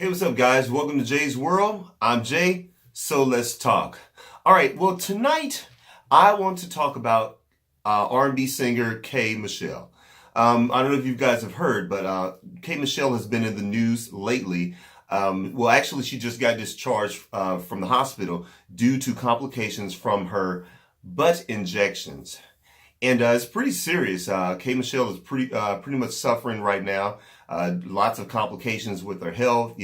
Hey, what's up, guys? Welcome to Jay's World. I'm Jay, so let's talk. All right, well, tonight I want to talk about R&B singer K. Michelle. I don't know if you guys have heard, but K. Michelle has been in the news lately. Well, actually, she just got discharged from the hospital due to complications from her butt injections. And it's pretty serious. K. Michelle is pretty much suffering right now. Lots of complications with her health.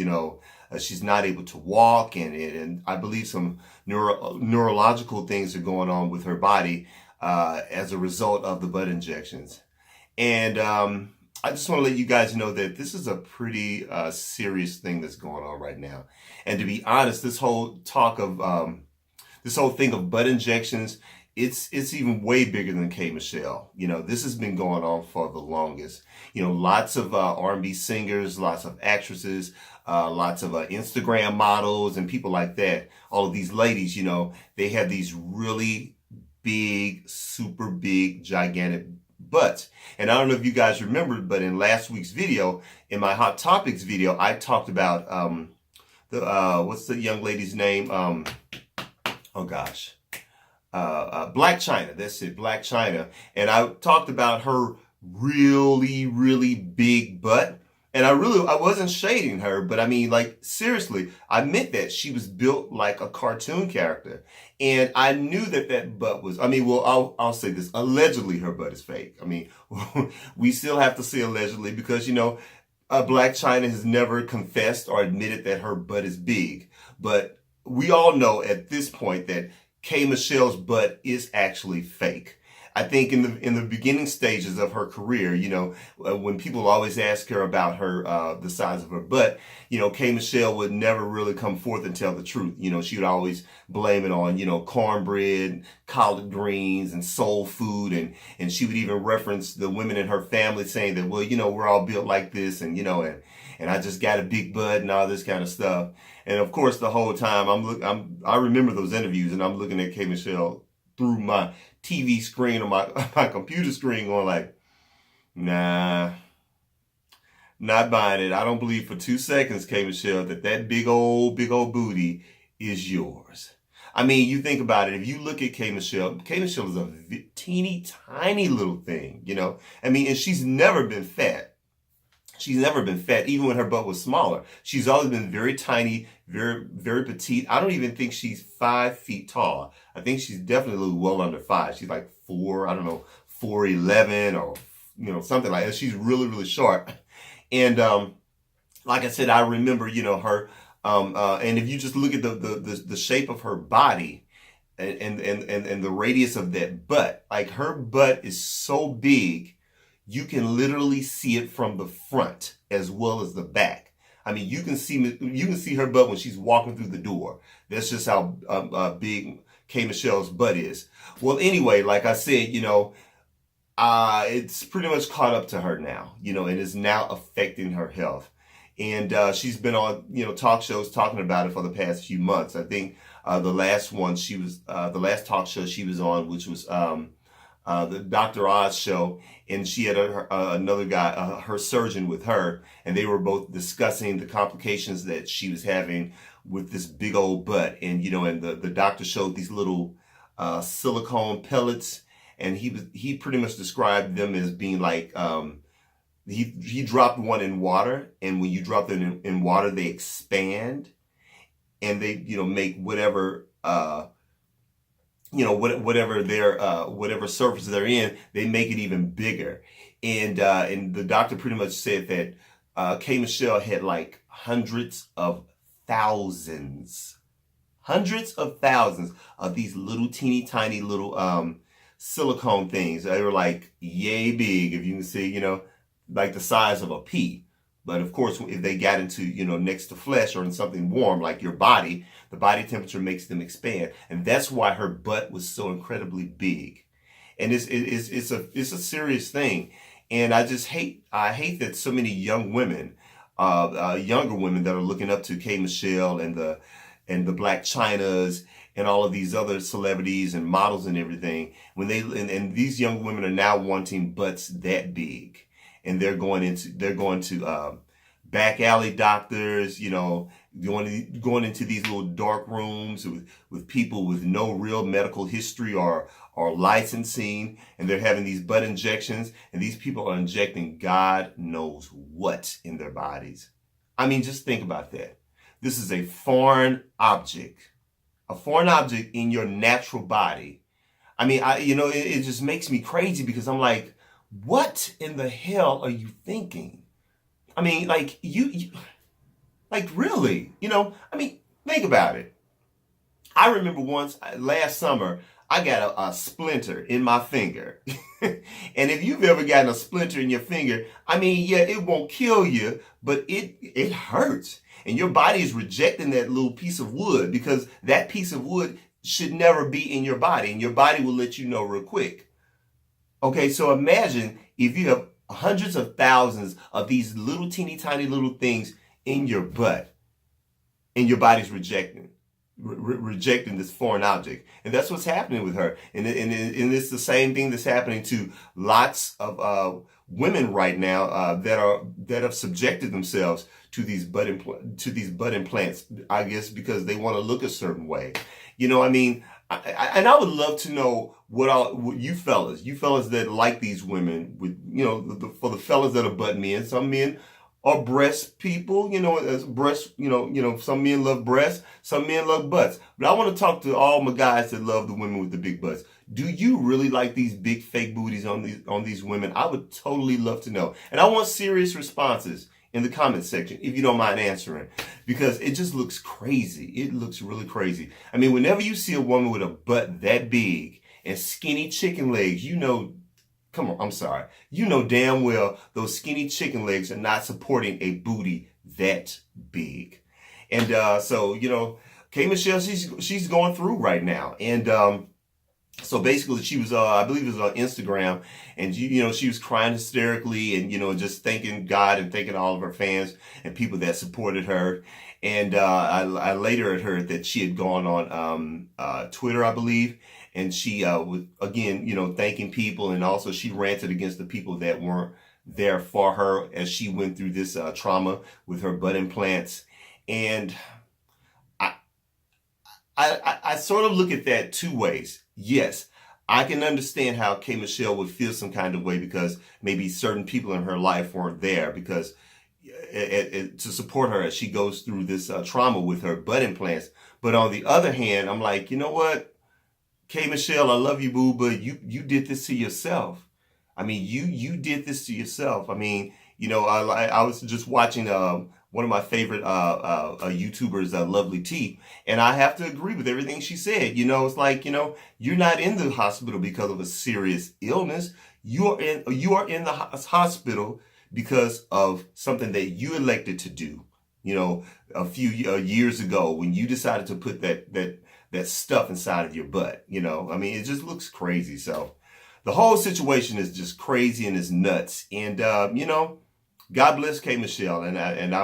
She's not able to walk, and I believe some neurological things are going on with her body as a result of the butt injections. And I just want to let you guys know that this is a pretty serious thing that's going on right now. And to be honest, this whole thing of butt injections, it's even way bigger than K. Michelle. This has been going on for the longest. Lots of R&B singers, lots of actresses, lots of Instagram models and people like that. All of these ladies, they have these really big, super big, gigantic butts. And I don't know if you guys remember, but in last week's video, in my Hot Topics video, I talked about what's the young lady's name? Oh gosh. Blac Chyna. That's it, Blac Chyna. And I talked about her really, really big butt. And I wasn't shading her, but I mean, like, seriously, I meant that she was built like a cartoon character. And I knew that butt was, I'll say this, allegedly her butt is fake. We still have to say allegedly because, Blac Chyna has never confessed or admitted that her butt is big. But we all know at this point that K. Michelle's butt is actually fake. I think in the beginning stages of her career, when people always ask her about the size of her butt, K. Michelle would never really come forth and tell the truth. She would always blame it on, cornbread, collard greens, and soul food, and she would even reference the women in her family saying that, well, we're all built like this, and I just got a big butt and all this kind of stuff. And of course, the whole time I remember those interviews, and I'm looking at K. Michelle through my TV screen or my computer screen, going like, nah, not buying it. I don't believe for 2 seconds, K. Michelle, that big old booty is yours. You think about it. If you look at K. Michelle is a teeny tiny little thing, and she's never been fat. She's never been fat, even when her butt was smaller. She's always been very tiny, very, very petite. I don't even think she's 5 feet tall. I think she's definitely well under 5. She's like 4'11" or, something like that. She's really, really short. And, like I said, I remember, her, and if you just look at the shape of her body and the radius of that butt, like her butt is so big, you can literally see it from the front as well as the back. You can see her butt when she's walking through the door. That's just how big K. Michelle's butt is. Well, anyway, like I said, it's pretty much caught up to her now, and is now affecting her health. And she's been on, talk shows talking about it for the past few months. I think the last talk show she was on, which was the Dr. Oz show, and she had another guy, her surgeon, with her, and they were both discussing the complications that she was having with this big old butt. And and the doctor showed these little silicone pellets, and he pretty much described them as being like he dropped one in water, and when you drop them in water, they expand, and they make whatever whatever surface they're in, they make it even bigger. And the doctor pretty much said that K. Michelle had like hundreds of thousands of these little teeny tiny little silicone things. They were like yay big, if you can see, like the size of a pea. But of course, if they got into, next to flesh or in something warm like your body, the body temperature makes them expand. And that's why her butt was so incredibly big. And it's a serious thing. And I hate that so many young women, younger women that are looking up to K. Michelle and the Blac Chynas and all of these other celebrities and models and everything, and these young women are now wanting butts that big. And they're going to back alley doctors, going into these little dark rooms with people with no real medical history or licensing, and they're having these butt injections, and these people are injecting God knows what in their bodies. I mean, just think about that. This is a foreign object in your natural body. I mean, it just makes me crazy because I'm like, what in the hell are you thinking? I mean, like like really, I mean, think about it. I remember once last summer, I got a splinter in my finger. And if you've ever gotten a splinter in your finger, I mean, yeah, it won't kill you, but it hurts. And your body is rejecting that little piece of wood because that piece of wood should never be in your body, and your body will let you know real quick. Okay, so imagine if you have hundreds of thousands of these little teeny tiny little things in your butt, and your body's rejecting this foreign object. And that's what's happening with her. And it's the same thing that's happening to lots of women right now that have subjected themselves to these butt implants, I guess because they want to look a certain way. I mean, and I would love to know what you fellas that like these women with, for the fellas that are butt men. Some men are breast people, as breast, some men love breasts, some men love butts. But I want to talk to all my guys that love the women with the big butts. Do you really like these big fake booties on these women? I would totally love to know. And I want serious responses in the comment section, if you don't mind answering, because it just looks crazy. It looks really crazy. I mean, whenever you see a woman with a butt that big and skinny chicken legs, come on, I'm sorry. You know damn well those skinny chicken legs are not supporting a booty that big. And so, K. Michelle, she's going through right now. And so basically she was, I believe it was on Instagram, and she was crying hysterically and, just thanking God and thanking all of her fans and people that supported her. And I later had heard that she had gone on Twitter, I believe, and she was, again, thanking people. And also she ranted against the people that weren't there for her as she went through this trauma with her butt implants. And I sort of look at that two ways. Yes, I can understand how K. Michelle would feel some kind of way because maybe certain people in her life weren't there because to support her as she goes through this trauma with her butt implants. But on the other hand, I'm like, you know what? K. Michelle, I love you, boo, but you did this to yourself. I mean, you did this to yourself. I mean, I was just watching one of my favorite YouTubers, Lovely T, and I have to agree with everything she said. It's like, you're not in the hospital because of a serious illness. You are in the hospital because of something that you elected to do. A few years ago when you decided to put that stuff inside of your butt. I mean, it just looks crazy. So the whole situation is just crazy and is nuts. And God bless K. Michelle, and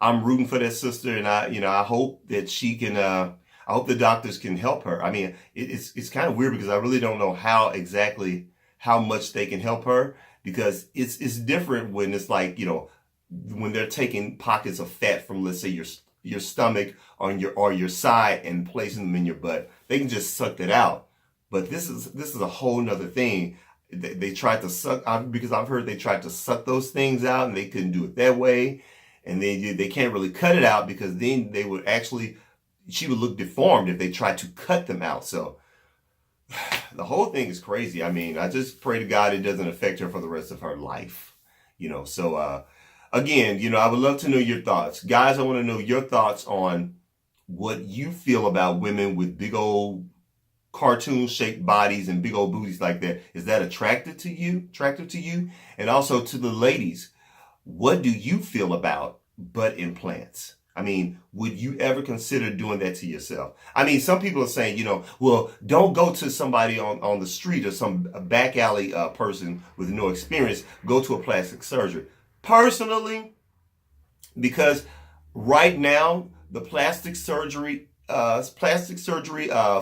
I'm rooting for that sister, and I hope that she can. I hope the doctors can help her. I mean, it's kind of weird because I really don't know how much they can help her, because it's different when it's like, when they're taking pockets of fat from, let's say, your stomach or your side and placing them in your butt. They can just suck that out. But this is a whole nother thing. They tried to suck, because I've heard they tried to suck those things out and they couldn't do it that way. And they can't really cut it out because then she would look deformed if they tried to cut them out. So the whole thing is crazy. I mean, I just pray to God it doesn't affect her for the rest of her life. So again, I would love to know your thoughts. Guys, I want to know your thoughts on what you feel about women with big old cartoon-shaped bodies and big old booties like that. Is that attractive to you? And also to the ladies, what do you feel about butt implants? I mean, would you ever consider doing that to yourself? I mean, some people are saying, well, don't go to somebody on the street or some back alley person with no experience. Go to a plastic surgery. Personally, because right now the plastic surgery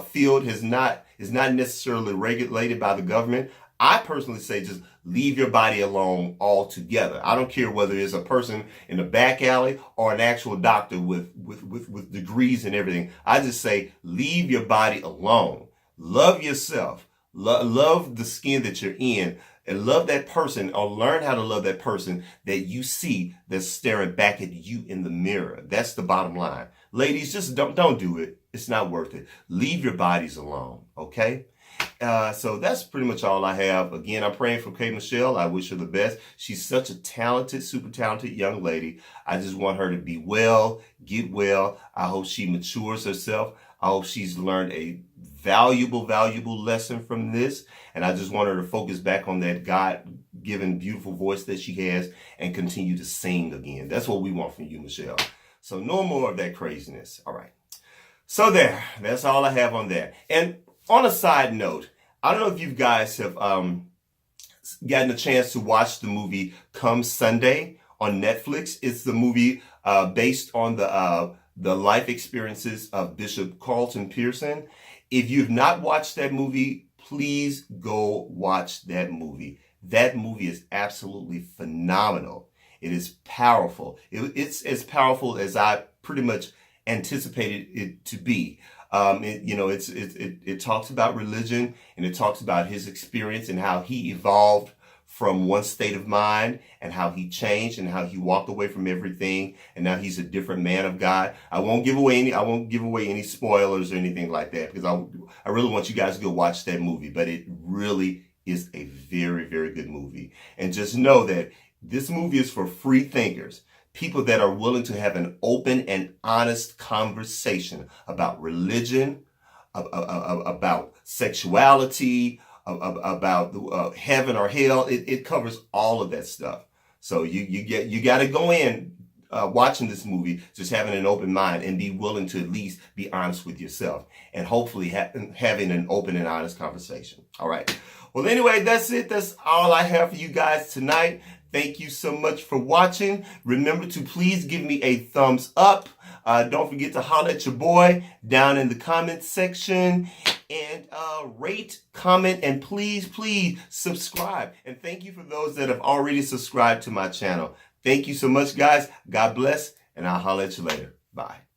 field is not necessarily regulated by the government. I personally say just leave your body alone altogether. I don't care whether it's a person in a back alley or an actual doctor with degrees and everything. I just say leave your body alone. Love yourself. Love the skin that you're in, and love that person, or learn how to love that person that you see that's staring back at you in the mirror. That's the bottom line. Ladies, just don't do it. It's not worth it. Leave your bodies alone, okay? So that's pretty much all I have. Again, I'm praying for K. Michelle. I wish her the best. She's such a talented, super talented young lady. I just want her to be well, get well. I hope she matures herself. I hope she's learned a valuable lesson from this. And I just want her to focus back on that God-given, beautiful voice that she has and continue to sing again. That's what we want from you, Michelle. So no more of that craziness. All right. So that's all I have on that. And on a side note, I don't know if you guys have gotten a chance to watch the movie Come Sunday on Netflix. It's the movie based on the life experiences of Bishop Carlton Pearson. If you've not watched that movie, please go watch that movie. That movie is absolutely phenomenal. It is powerful. It's as powerful as I pretty much anticipated it to be. It talks about religion, and it talks about his experience and how he evolved from one state of mind and how he changed and how he walked away from everything, and now he's a different man of God. I won't give away any spoilers or anything like that, because I really want you guys to go watch that movie. But it really is a very, very good movie. And just know that this movie is for free thinkers. People that are willing to have an open and honest conversation about religion, about sexuality, about heaven or hell. It covers all of that stuff. So you got to go in watching this movie, just having an open mind and be willing to at least be honest with yourself, and hopefully having an open and honest conversation. All right. Well, anyway, that's it. That's all I have for you guys tonight. Thank you so much for watching. Remember to please give me a thumbs up. Don't forget to holler at your boy down in the comment section, and rate, comment, and please subscribe. And thank you for those that have already subscribed to my channel. Thank you so much, guys. God bless, and I'll holler at you later. Bye.